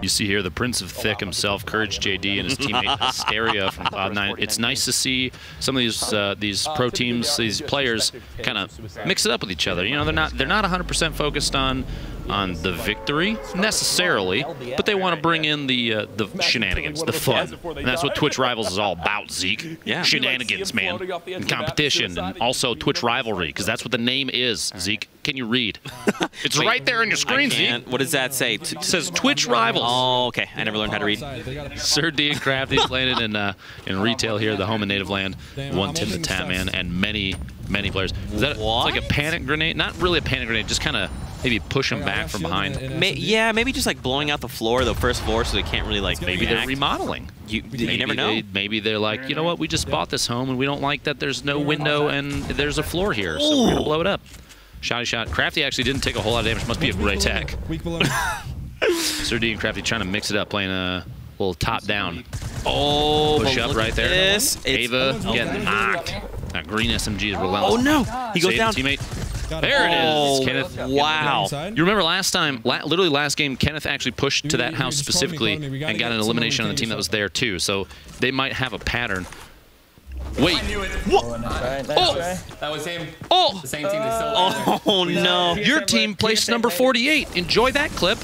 You see here the Prince of Thick himself, Courage JD, and his teammate Hysteria from Cloud9. It's nice to see some of these pro teams, these players, kind of mix it up with each other. You know, they're not 100% focused on the victory necessarily, but they want to bring in the shenanigans, the fun, and that's what Twitch Rivals is all about. Zeke, shenanigans, man, and competition, and also Twitch rivalry, because that's what the name is. Zeke, can you read? It's right there on your screen, Zeke. What does that say? It says Twitch Rivals. Oh, okay. I never learned how to read. Sir D and Crafty playing it in retail here, the home and native land. One Tim the Tatman, and many players. Is that like a panic grenade? Not really a panic grenade, just kind of maybe push them back from behind. Yeah, maybe just like blowing out the floor, the first floor, so they can't really like. Maybe they're remodeling. You never know. Maybe they're like, you know what? We just bought this home and we don't like that there's no window and there's a floor here, so we're gonna blow it up. Shotty shot. Crafty actually didn't take a whole lot of damage. Must be a great attack. Sir D and Crafty trying to mix it up, playing a little top down. Oh, push up right there. Ava getting knocked. That green SMG is relentless. Oh no, he goes down. Teammate. There it is, Kenneth. Wow. You remember last time, literally last game, Kenneth actually pushed to that house specifically and got an elimination on the team that was there too. So they might have a pattern. Wait. What? Oh! That was him. Oh! The same team they still. Oh no. Your team placed number 48. Enjoy that clip.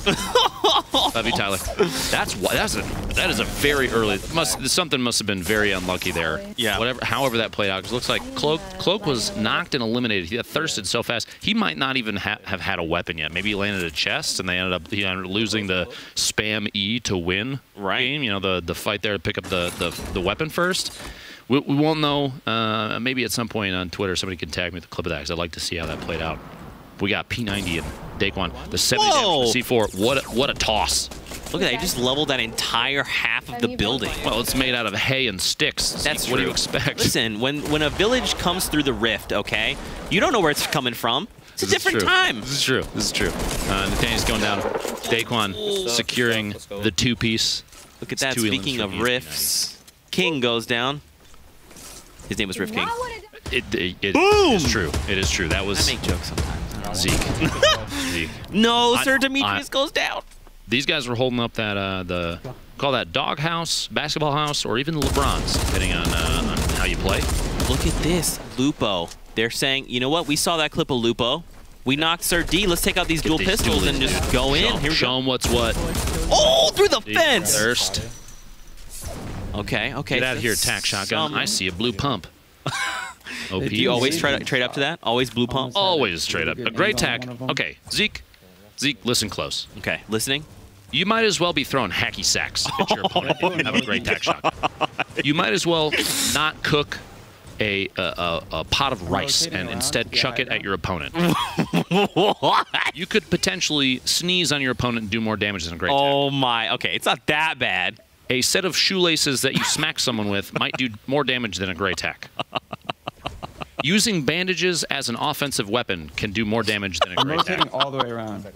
Love you, Tyler. That is a very early. Something must have been very unlucky there. Yeah. However that played out, because it looks like Cloak was knocked and eliminated. He got thirsted so fast. He might not even have had a weapon yet. Maybe he landed a chest and he ended up losing the spam E to win game. You know, the fight there to pick up the weapon first. We won't know. Maybe at some point on Twitter, somebody can tag me with a clip of that, because I'd like to see how that played out. We got P90 and Daquan. The 70 damage for C4. What a toss. Look at that. He just leveled that entire half of the building. Well, it's made out of hay and sticks. That's what do you expect? Listen, when a village comes through the rift, okay, you don't know where it's coming from. It's a different time. This is true. This is true. Nathaniel's going down. Daquan securing the two-piece. Look at that. Speaking of rifts, King goes down. His name was Rift King. It is true. It is true. That was. I make jokes sometimes. Zeke. No, Sir Demetrius goes down. These guys were holding up that call that dog house, basketball house, or even LeBron's, depending on how you play. Look at this, Lupo. They're saying, you know what? We saw that clip of Lupo. We knocked Sir D. Let's take out these dual pistols and just go in. Here we show them what's what. Oh, through the fence. Thirst. Okay. Get out of here, tack shotgun. I see a blue pump. Do you always try to trade up to that? Always blue pump? Always trade up. A great tack. Okay, Zeke, listen close. Okay, listening. You might as well be throwing hacky sacks at your opponent if you have a great tack shotgun. You might as well not cook a pot of rice and instead chuck it at your opponent. You could potentially sneeze on your opponent and do more damage than a great tack. Oh my, okay, it's not that bad. A set of shoelaces that you smack someone with might do more damage than a gray tack. Using bandages as an offensive weapon can do more damage than a gray tack. All the way around.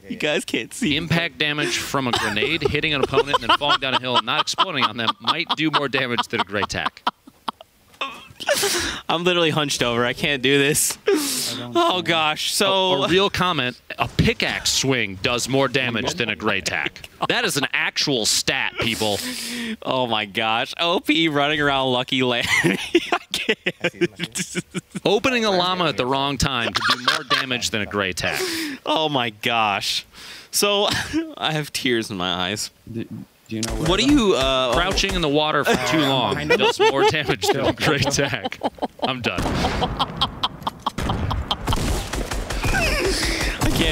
You guys can't see. Impact damage from a grenade hitting an opponent and then falling down a hill and not exploding on them might do more damage than a gray tack. I'm literally hunched over. I can't do this. Oh gosh. So a real comment: a pickaxe swing does more damage than a gray tack. That is an actual stat, people. Oh my gosh. OP running around Lucky Land. I can't. Opening a llama at the wrong time could do more damage than a gray tack. Oh my gosh. So I have tears in my eyes. Do you know what are you crouching in the water for too long does more damage than a great tack. I'm done.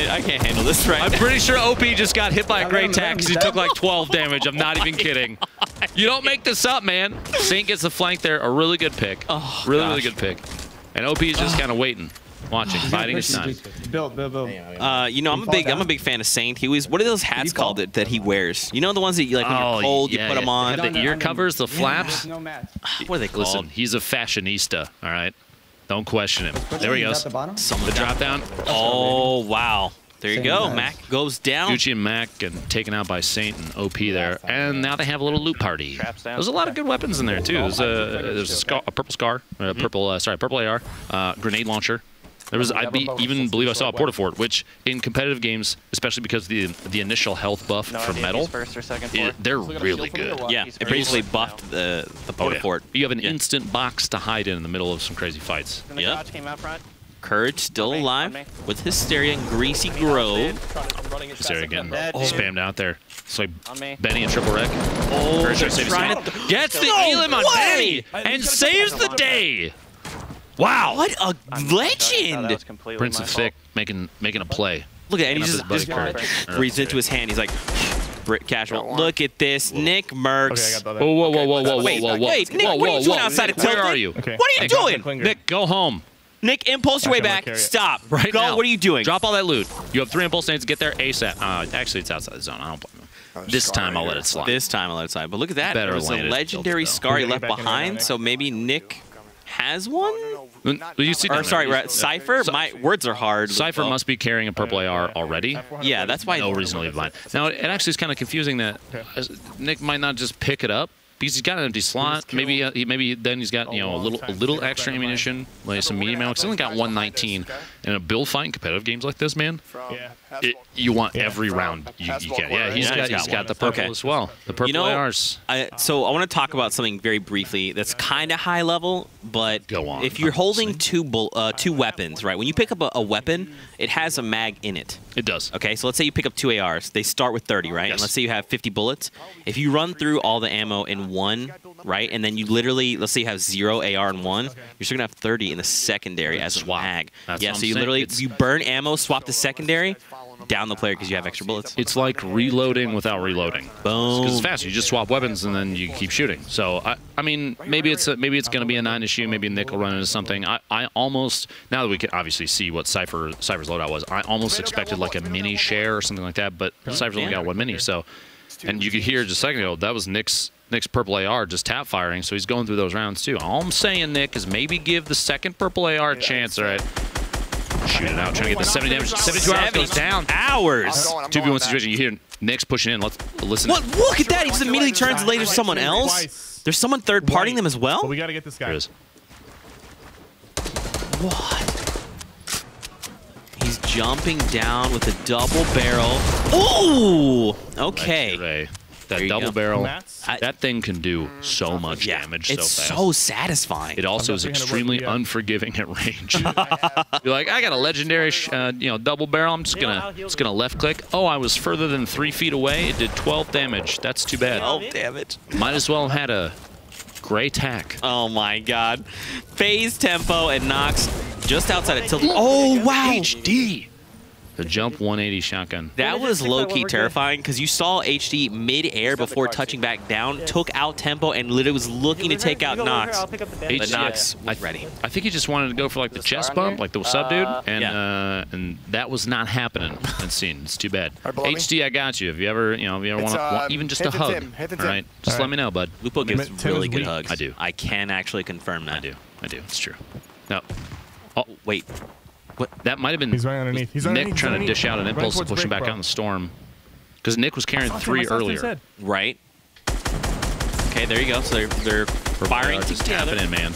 I can't handle this right I'm pretty sure OP just got hit by a great tack because he took like 12 damage. I'm not even kidding. You don't make this up, man. Saint gets the flank there. A really good pick. Oh, really good pick. And OP is just kind of waiting. Watching, biding his time. Bill. You know, I'm a big fan of Saint. He was, what are those hats called that he wears? You know the ones that you like when you're cold, you put them on. The ear covers, the flaps. What are they called? Listen, he's a fashionista. All right, don't question him. There he goes. The drop down. Oh wow. There you go. Mac goes down. Gucci and Mac and taken out by Saint and OP there. And now they have a little loot party. There's a lot of good weapons in there too. There's a purple scar, purple AR, grenade launcher. There was, even believe I saw a Portafort, which in competitive games, especially because of the initial health buff from metal, they're really good. Yeah, it basically buffed the Portafort. You have an instant box to hide in the middle of some crazy fights. Yep. Courage still alive with Hysteria and Greasy Grove. Hysteria getting spammed out there. It's like Benny and Triple Wreck. Oh, Courage gets the elim on Benny and saves the day. Wow. What a legend. Prince of Thick making a play. Look at it, and he just breathes into his hand. He's like, casual. Look at this, Nickmercs. Whoa. Wait, Nick, what are you doing outside of Tilted? Where are you? What are you doing? Nick, go home. Nick, impulse your way back. Stop. Right now. What are you doing? Drop all that loot. You have 3 impulse nades. Get there ASAP. Actually, it's outside the zone. I don't blame him. This time, I'll let it slide. This time, I'll let it slide. But look at that. Better There's a legendary Scary left behind, so maybe Nick has one? You see, or sorry, Sypher? My words are hard. Sypher must be carrying a purple AR already. Yeah, that's why. No reason to leave behind. Now, it actually is kind of confusing that Nick might not just pick it up because he's got an empty slot. Maybe then he's got a little extra ammunition, like some medium ammo. He's only got 119. In a build fight in competitive games like this, man, you want every round you can. Yeah, he's got the purple as well. The purple ARs. So I want to talk about something very briefly that's kind of high level, but if you're holding two weapons, right? When you pick up a weapon, it has a mag in it. It does. Okay, so let's say you pick up 2 ARs. They start with 30, right? Yes. And let's say you have 50 bullets. If you run through all the ammo in one, right, and then you literally, let's say you have 0 AR in one, you're still gonna have 30 in the secondary as a mag. Yeah, so you literally you burn ammo, swap the secondary, down the player because you have extra bullets. It's like reloading without reloading. Boom. Because it's fast. You just swap weapons and then you keep shooting. So I mean, maybe it's going to be a 9 issue. Maybe Nick will run into something. I almost, now that we can obviously see what Sypher's loadout was, I almost expected like a mini share or something like that. But Sypher's only got 1 mini. So, and you could hear just a second ago that was Nick's purple AR just tap firing. So he's going through those rounds too. All I'm saying, Nick, is maybe give the second purple AR a chance. All right. Shoot it out, trying to get the 70 damage. 72 hours goes down. 2v1 situation. You hear Nick's pushing in. Let's listen. What? Look at that. He just immediately turns and lasers someone else. There's someone third partying them as well? We got to get this guy. There is. What? He's jumping down with a double barrel. Ooh! Okay. That double barrel, that thing can do so much damage so fast. It's so satisfying. It also is extremely unforgiving at range. You're like, I got a legendary, double barrel. I'm just gonna left click. Oh, I was further than 3 feet away. It did 12 damage. That's too bad. 12 damage. Might as well have had a gray tack. Oh my God. Phase tempo and Nox just outside of Tilted. Oh wow. HD. The jump 180 shotgun. That was low-key terrifying because you saw HD mid-air before touching back down, took out tempo, and literally was looking to take out Nox. But Nox was ready. I think he just wanted to go for like the chest bump, like the sub dude, and that was not happening. That scene. It's too bad. HD, I got you. If you ever, want even just a hug, all right, just let me know, bud. Lupo gives really good hugs. I do. I can actually confirm that. I do. It's true. No. Oh wait. What? That might have been Nick trying to dish out an impulse to push him back out in the storm. Because Nick was carrying 3 earlier. Right. Okay, there you go. So they're firing together. Happening, man.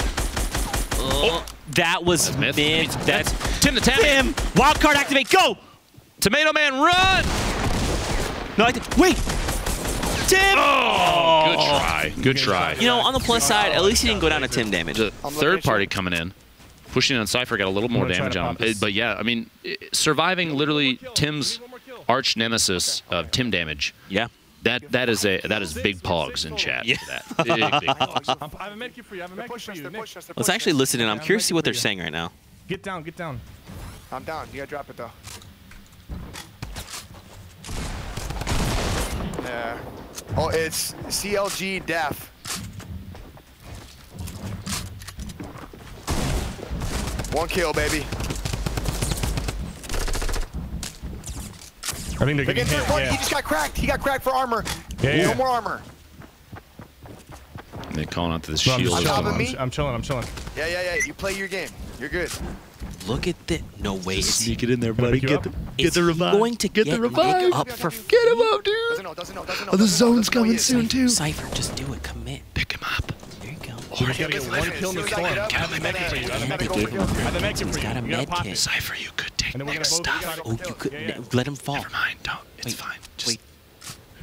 That was mid. That's Tim the Tap. Tim! Wildcard activate, go! Tomato Man, run! No, wait! Tim! Oh, good try. Good try. You know, on the plus side, at least he didn't go down to Tim damage. The third party coming in. Pushing on Sypher got a little more damage on him. But yeah, I mean, surviving literally Tim's arch nemesis of Tim damage. Yeah. That is big pogs in chat. Yeah. Big pogs. I have a medkit for you. I have a medkit for you. Let's actually listen in. I'm curious to see what they're saying right now. Get down, get down. I'm down. You gotta drop it though. Yeah. Oh, it's CLG Def. One kill, baby. I think they're getting hit. Yeah. He just got cracked. He got cracked for armor. Yeah, no more armor. They're calling out to the shield. I'm chilling. Yeah. You play your game. You're good. Look at the way. Sneak it in there, buddy. Get the revive. Going to get the revive up for. Get him up, dude. Doesn't know. Oh, the zone's coming soon too. Sypher, just do it. Commit. Pick him up. There you go. You just gotta get one kill in the storm. I have the med kit for you. I have the med kit for you. I have the med kit for you. Got a You gotta med pop kit. it. Cypher, you could take And then we're Nick's gonna stuff. Oh, you could let him fall. Never mind, don't. It's Wait, fine. Just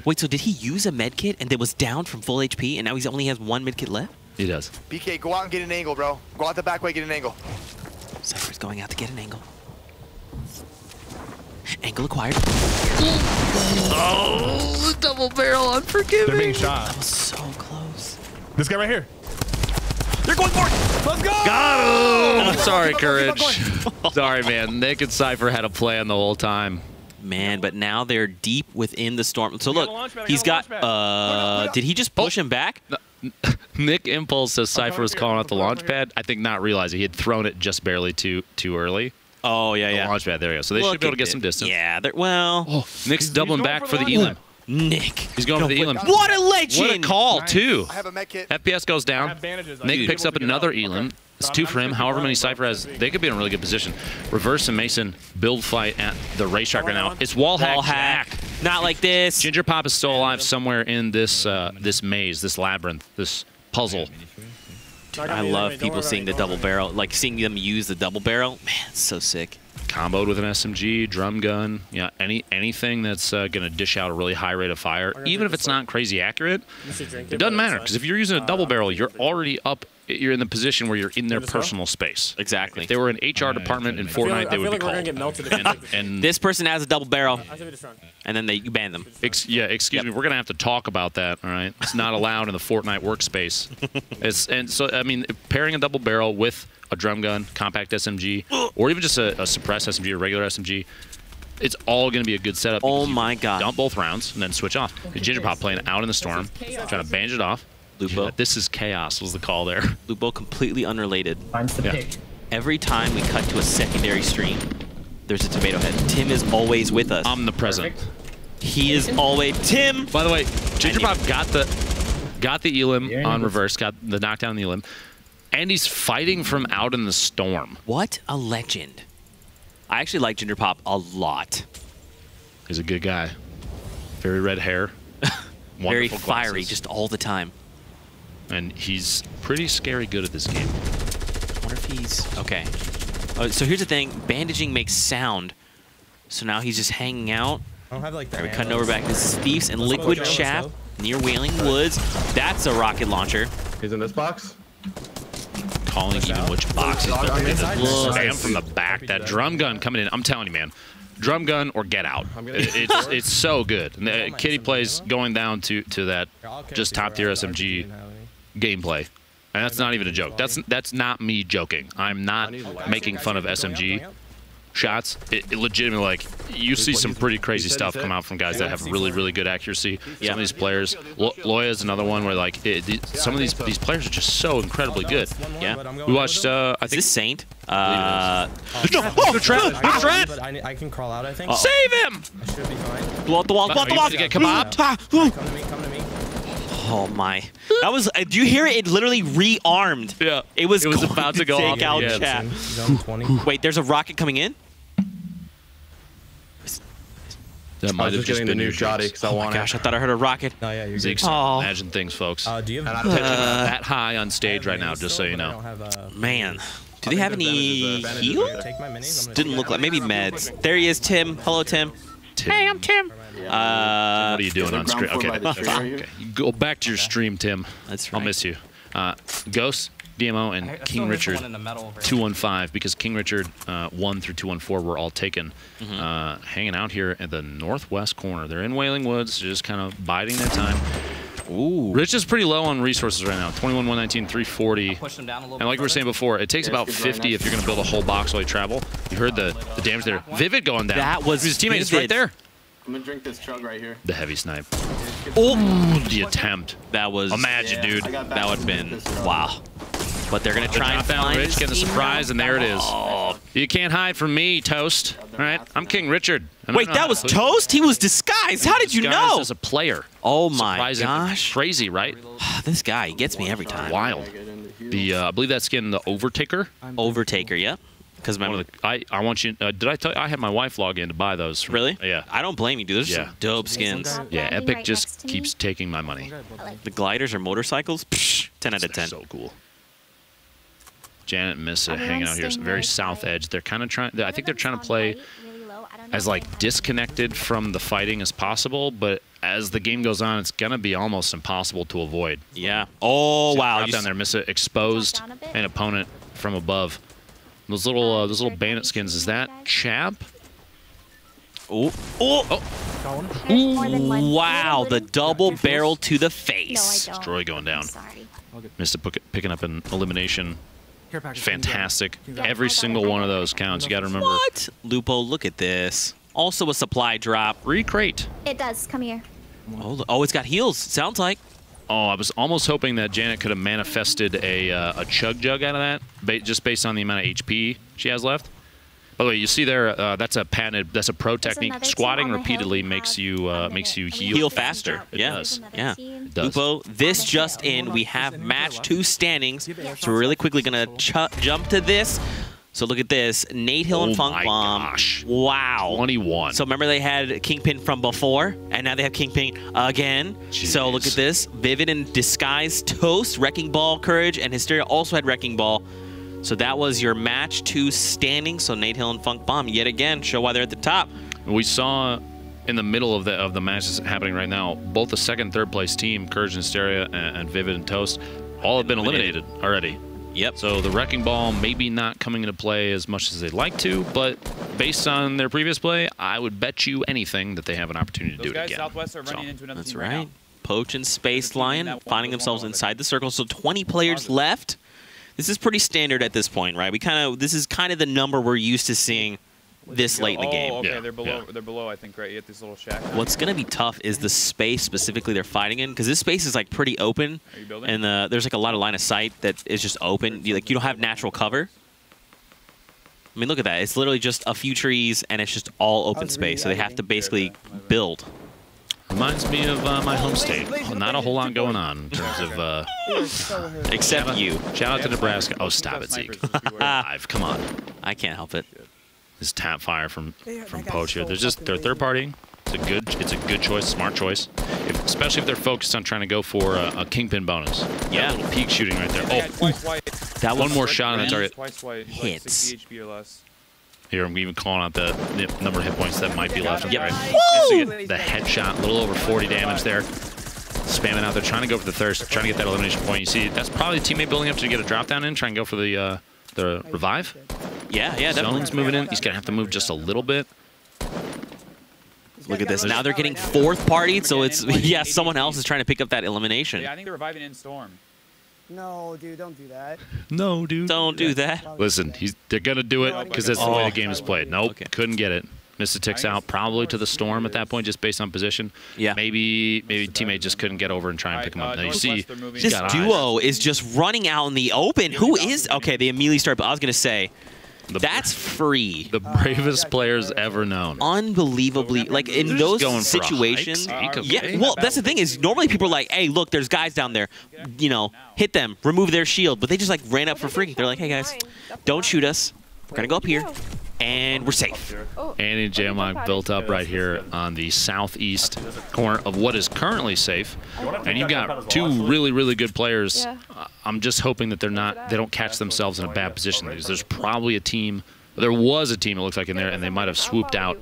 Wait, so did he use a med kit and then was down from full HP and now he only has one med kit left? He does. BK, go out and get an angle, bro. Go out the back way, get an angle. Cypher's going out to get an angle. Angle acquired. Oh, double barrel, unforgiving. They're being shot. That was so close. This guy right here. They're going for it. Let's go! Got him! Sorry, Courage. Sorry, man. Nick and Cypher had a plan the whole time. Man, but now they're deep within the storm. So look, he's got, did he just push him back? Nick Impulse says Cypher was calling out the launch pad. I think not realizing he had thrown it just barely too early. Oh, yeah, yeah. The launch pad, there you go. So they should be able to get some distance. Yeah, well. Oh, Nick's doubling back for the elim. Nick. He's going for the elim. What a legend! What a call, too. I have a med kit. FPS goes I down. have bandages. Nick picks up another elim. It's 2 for him. However many Cypher has, they could be in a really good position. Reverse and Mason build fight at the racetrack right now. It's wall hack. Not like this. Ginger Pop is still alive somewhere in this this maze, this labyrinth, this puzzle. Dude, I love people seeing the double barrel, like seeing them use the double barrel. Man, it's so sick. Comboed with an SMG, drum gun, yeah, anything that's going to dish out a really high rate of fire, even if it's not crazy accurate, it doesn't matter, because if you're using a double barrel, you're already up, you're in the position where you're in their personal space. Exactly. If they were an HR department in Fortnite, they would be called. And This person has a double barrel, and then you ban them. excuse me, we're going to have to talk about that, all right? It's not allowed in the Fortnite workspace. And so, I mean, pairing a double barrel with a drum gun, compact SMG, or even just a suppressed SMG or regular SMG, it's all going to be a good setup. Oh my god. Dump both rounds and then switch off. Ginger Pop playing out in the storm, trying to bandage it off. Lupo. Yeah, this is chaos was the call there. Lupo completely unrelated. Finds the pick. Every time we cut to a secondary stream, there's a tomato head. Tim is always with us. Omnipresent. He is always Tim. By the way, Ginger Pop got the elim on reverse, got the knockdown on the elim, and he's fighting from out in the storm. What a legend. I actually like Ginger Pop a lot. He's a good guy. Very red hair. Very Wonderful fiery, glasses. just all the time. And he's pretty scary good at this game. I wonder if he's... Okay. So here's the thing. Bandaging makes sound. So now he's just hanging out. I don't have like We're cutting over back. This is Thieves and Liquid Shaft near Wailing Woods. That's a rocket launcher. He's in this box. Calling even which box he's built in. Spam from the back. That drum gun coming in. I'm telling you, man. Drum gun or get out. It's so good. And Kitty plays going down to that just top tier SMG gameplay. And that's not even a joke. That's not me joking. I'm not making fun of SMG shots. It legitimately, like, you see some pretty crazy stuff come out from guys that have really, really good accuracy. Some of these players, Loya is another one where, like, some of these players are just so incredibly good. Yeah. We watched, I Is think... this Saint? The trap! I can crawl out, I think. Save him! I should be fine. Blow up the wall, blow up the wall. Are you gonna get kebab? Come to me, come to me. Oh my. That was, do you hear it? It literally rearmed. Yeah. It was about to go off. take out Yeah. chat. Zone 20. Wait, there's a rocket coming in? That I might was have just just getting been the your new shotty dreams. because I Oh my want gosh, I it. thought I heard a rocket. Oh yeah, you're good. Zeke's Oh. imagine things, folks. Do you have? I'm not pitching that high on stage right now, just so you know. Man. Do they have any heal? Take my minis. I'm gonna Didn't look like, maybe meds. There he is, Tim. Hello, Tim. Hey, I'm Tim. What are you doing on stream? Okay. Okay. You go back to your stream, Tim. That's I'll right. miss you. Ghost, DMO, and King Richard 215, because King Richard 1 through 214 were all taken. Hanging out here at the northwest corner. They're in Wailing Woods, just kind of biding their time. Ooh. Rich is pretty low on resources right now. 21, 119, 340. Push them down a little And like we were saying before, it takes about 50 if you're going to build a whole box while you travel. You heard the damage there. Vivid going down. That was his teammate is Vivid. right there. I'm gonna drink this chug right here. The heavy snipe. Oh, The attempt. that was, Imagine, dude. that would have been, wow. But they're going to The try and drop down find Rich, his getting a team surprise, now. and there it is. Oh. You can't hide from me, Toast. All right? I'm King Richard. And I Wait, know that how was to- Toast? He was disguised. How did you disguised know? as a player. Oh my Surprising. gosh. Crazy, right? This guy, he gets me every time. Wild. The I believe that skin, the Overtaker. Overtaker, yeah. Because One of the, I want you. Did I tell you? I had my wife log in to buy those. Really? Yeah. I don't blame you, dude. Those are Yeah. some dope skins. Yeah. Landing Epic right just next to me. keeps taking my money. The gliders or motorcycles? Psh, 10 out of 10. So cool. Janet and Missa hanging out here, very south edge. They're kind of trying. I think they're trying to play as like disconnected from the fighting as possible, but as the game goes on, it's gonna be almost impossible to avoid. Yeah. Oh wow! Drop down there, Missa exposed an opponent from above. Those little bandit skins. Is that Champ? Oh! Oh! Oh! Wow! The double barrel to the face. Destroy going down. Missa picking up an elimination. Fantastic. Every single one of those counts. You got to remember. What? Lupo, look at this. Also a supply drop. Recrate. It does. Come here. Oh, it's got heals. Sounds like. Oh, I was almost hoping that Janet could have manifested a chug jug out of that, just based on the amount of HP she has left. By the way, you see there, that's a patented, that's a pro technique. Squatting repeatedly makes you heal faster. It yeah, does. Yeah. It does. Lupo, this just in, we have match 2 standings, so we're really quickly gonna jump to this. So look at this, Nate Hill and Funk Bomb. Gosh. Wow. 21. So remember they had Kingpin from before, and now they have Kingpin again. Jeez. So look at this, Vivid and Disguise, Toast, Wrecking Ball, Courage, and Hysteria also had Wrecking Ball. So that was your match 2 standing. So Nate Hill and Funk Bomb yet again show why they're at the top. We saw in the middle of the matches happening right now, both the second and third place team, Courage and Hysteria and Vivid and Toast, all have been eliminated already. Yep. So the Wrecking Ball maybe not coming into play as much as they'd like to, but based on their previous play, I would bet you anything that they have an opportunity to do it again. Southwest are running into another That's team right. now. Poach and Space Lion finding themselves inside the circle. So 20 players left. This is pretty standard at this point, right? This is kind of the number we're used to seeing this late in the game. Oh, okay, Yeah, they're below. They're below, I think, right? You get this little shack. What's going to be tough is the space specifically they're fighting in, because this space is like pretty open, Are you building? and there's like a lot of line of sight that is just open. You don't have natural cover. I mean, look at that. It's literally just a few trees, and it's just all open space. So they have to basically build. Reminds me of my home state. Not a whole lot going on in terms of... Except you. Shout out to Nebraska. Oh, stop it, Zeke. 5, come on. I can't help it. This tap fire from Poach here. They're third partying. It's a good choice, smart choice. Especially if they're focused on trying to go for a Kingpin bonus. Yeah. That little peak shooting right there. Oh, that one more shot on the target. Hits. 60 HP or less. Here, I'm even calling out the number of hit points that might be left. Yep. Right. Woo! The headshot, a little over 40 damage there. Spamming out there, trying to go for the thirst, trying to get that elimination point. You see, that's probably a teammate building up to get a drop down in, try and go for the revive. Yeah, definitely. Zone's moving in. He's going to have to move just a little bit. Look at this. Now they're getting fourth partied, so it's, yeah, someone else is trying to pick up that elimination. Yeah, I think they're reviving in Storm. No, dude, don't do that. No, dude. Don't do that. Listen, they're going to do it because that's the way the game is played. Nope, couldn't get it. Mr. Ticks out probably to the Storm at that point, just based on position. Yeah. Maybe teammate just couldn't get over and try and pick him up. Now you see, this duo is just running out in the open. Who is? Okay, they immediately start. But I was gonna say, that's free. The bravest players ever known. Unbelievably, like in those situations. Yeah. Well, that's the thing is normally people are like, hey, look, there's guys down there. You know, hit them, remove their shield. But they just like ran up for free. They're like, hey guys, don't shoot us. We're gonna go up here. And we're safe. Andy and JMOC built up right here on the southeast corner of what is currently safe. And you've got two really, really good players. I'm just hoping that they don't catch themselves in a bad position. Because there's probably a team, there was a team it looks like in there, and they might have swooped out.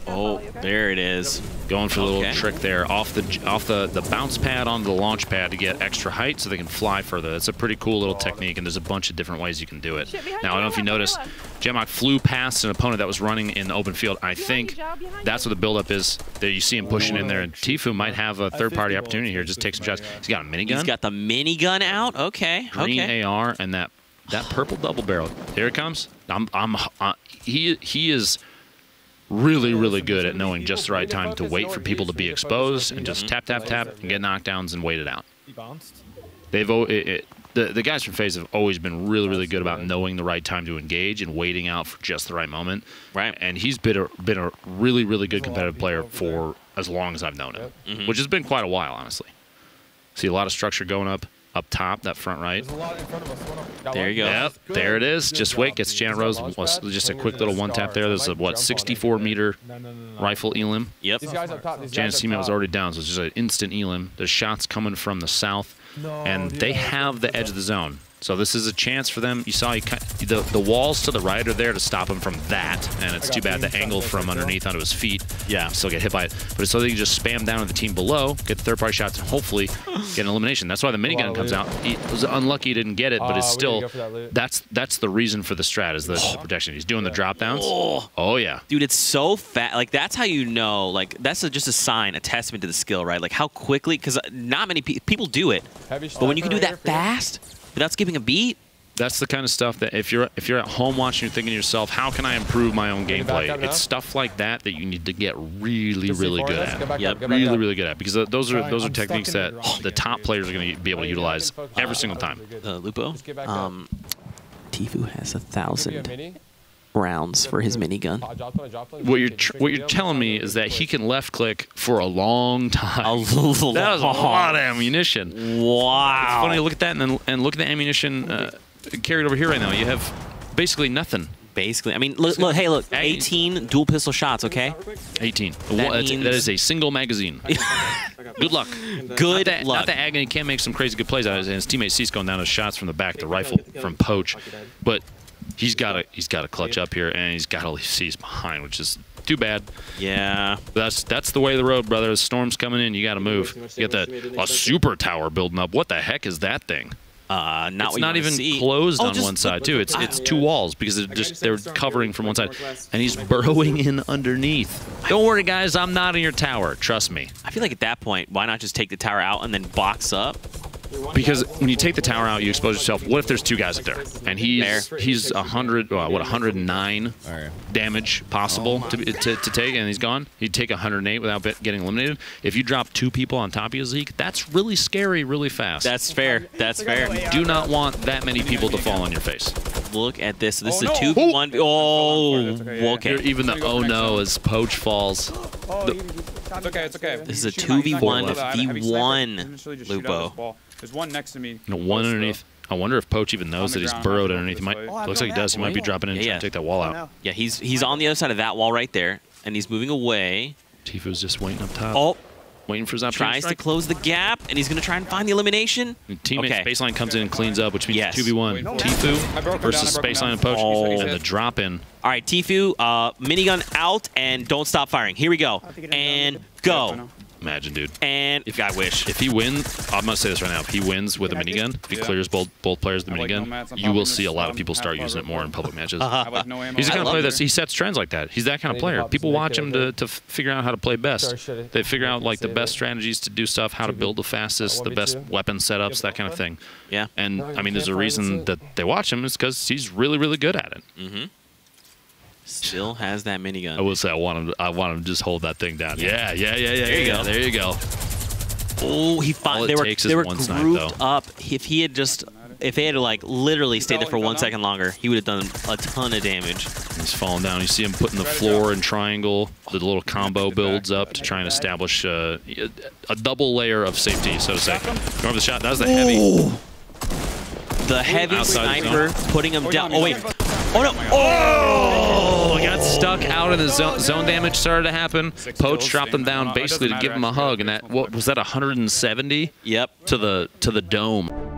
Oh, there it is. Going for a little trick there off the bounce pad onto the launch pad to get extra height so they can fly further. That's a pretty cool little technique, and there's a bunch of different ways you can do it. Now, I don't know if you noticed, JMOC flew past an opponent that was running in the open field. I think that's what the buildup is. There you see him pushing in there, and Tfue might have a third-party opportunity here. Just take some shots. He's got a minigun. He's got the minigun out. Okay. Green AR and that purple double barrel. Here it comes. He is really, really good at knowing just the right time to wait for people to be exposed and just tap, tap, tap, and get knockdowns and wait it out. The guys from Faze have always been really, really good about knowing the right time to engage and waiting out for just the right moment. Right. And he's been a really, really good competitive player for as long as I've known him, which has been quite a while, honestly. See a lot of structure going up. up top, that front right. There's a lot in front of us. There you go. Yep, there it is. Just wait, gets Janet Rose. Just a quick little one tap there. There's a, what, 64-meter rifle elim. Yep. These guys up top. Janet's teammate was already down, so it's just an instant elim. There's shots coming from the south, and they have the edge of the zone. So this is a chance for them. You saw the walls to the right are there to stop him from that, and it's too bad the angle from underneath onto his feet. Yeah, still get hit by it. But it's so they can just spam down at the team below, get the third-party shots, and hopefully get an elimination. That's why the minigun comes out. He was unlucky he didn't get it, but it's still that's the reason for the strat is the protection. He's doing the drop downs. Oh yeah, dude, it's so fast. Like that's how you know. Like that's just a sign, a testament to the skill, right? Like how quickly, because not many people do it, but when you can do that fast without skipping a beat. That's the kind of stuff that if you're at home watching, you're thinking to yourself, how can I improve my own gameplay? It's stuff like that that you need to get really, really good at. Yep, really good at, because those are techniques that the top players are going to be able to utilize every single time. Lupo, Tfue has 1,000 rounds for his minigun. What you're telling me is that he can left click for a long time. That was a lot of ammunition. Wow. It's funny to look at that and look at the ammunition carried over here right now. You have basically nothing. Basically, I mean, look, hey, look, 18 dual pistol shots, okay? 18. That is a single magazine. Good luck. Good luck. Not that Agony can't make some crazy good plays out of it, and his teammate Cease going down to shots from the back, the rifle from Poach, but he's got to clutch up here, and he's got to leave Cease behind, which is too bad. Yeah. That's the way of the road, brother. The storm's coming in. You got to move. You got a super tower building up. What the heck is that thing? It's not even closed on one side too. It's two walls because they're covering from one side, and he's burrowing in underneath. Don't worry, guys. I'm not in your tower. Trust me. I feel like at that point, why not just take the tower out and then box up? Because when you take the tower out, you expose yourself. What if there's two guys up there, and he's 109 damage possible to take, and he's gone. He'd take 108 without getting eliminated. If you drop two people on top of you, Zeke, that's really scary, really fast. That's fair. That's fair. You do not want that many people to fall on your face. Look at this. This is a 2v1. Oh, okay. Even the oh no as Poach falls. It's okay. It's okay. This is a 2v1 v1, Lupo. There's one next to me. One underneath. I wonder if Poach even knows that he's burrowed underneath. He might. Looks like he does. He might be dropping in to take that wall out. Yeah, he's on the other side of that wall right there, and he's moving away. Tfue's just waiting up top. Oh. Waiting for his opportunity. Tries to close the gap, and he's going to try and find the elimination. Teammate Spaceline comes in and cleans up, which means 2v1. Tfue versus Spaceline and Poach, and the drop in. All right, Tfue, minigun out, and don't stop firing. Here we go. And go. Imagine, dude. And if I wish. If he wins, I'm going to say this right now. If he wins with a minigun, if he clears both players with the minigun, you will see a lot of people start using it more in public matches. He's the kind of player that he sets trends like that. He's that kind of player. People watch him to figure out how to play best. They figure out like the best strategies to do stuff, how to build the fastest, the best weapon setups, that kind of thing. Yeah. And I mean, there's a reason that they watch him is because he's really, really good at it. Mm-hmm. Still has that minigun. I will say I want him to just hold that thing down. Yeah. There you go. There you go. Oh, they were grouped up. If they had like literally stayed there for 1 second longer, he would have done a ton of damage. He's falling down. You see him putting the floor in triangle. The little combo builds up to try and establish a double layer of safety, so to say. Remember the shot? That was the heavy. The heavy sniper putting him down. Oh wait. Oh no! Oh! He got stuck out in the zone damage started to happen. Poach dropped him down basically to give him a hug, and that what was that 170? Yep. To the dome.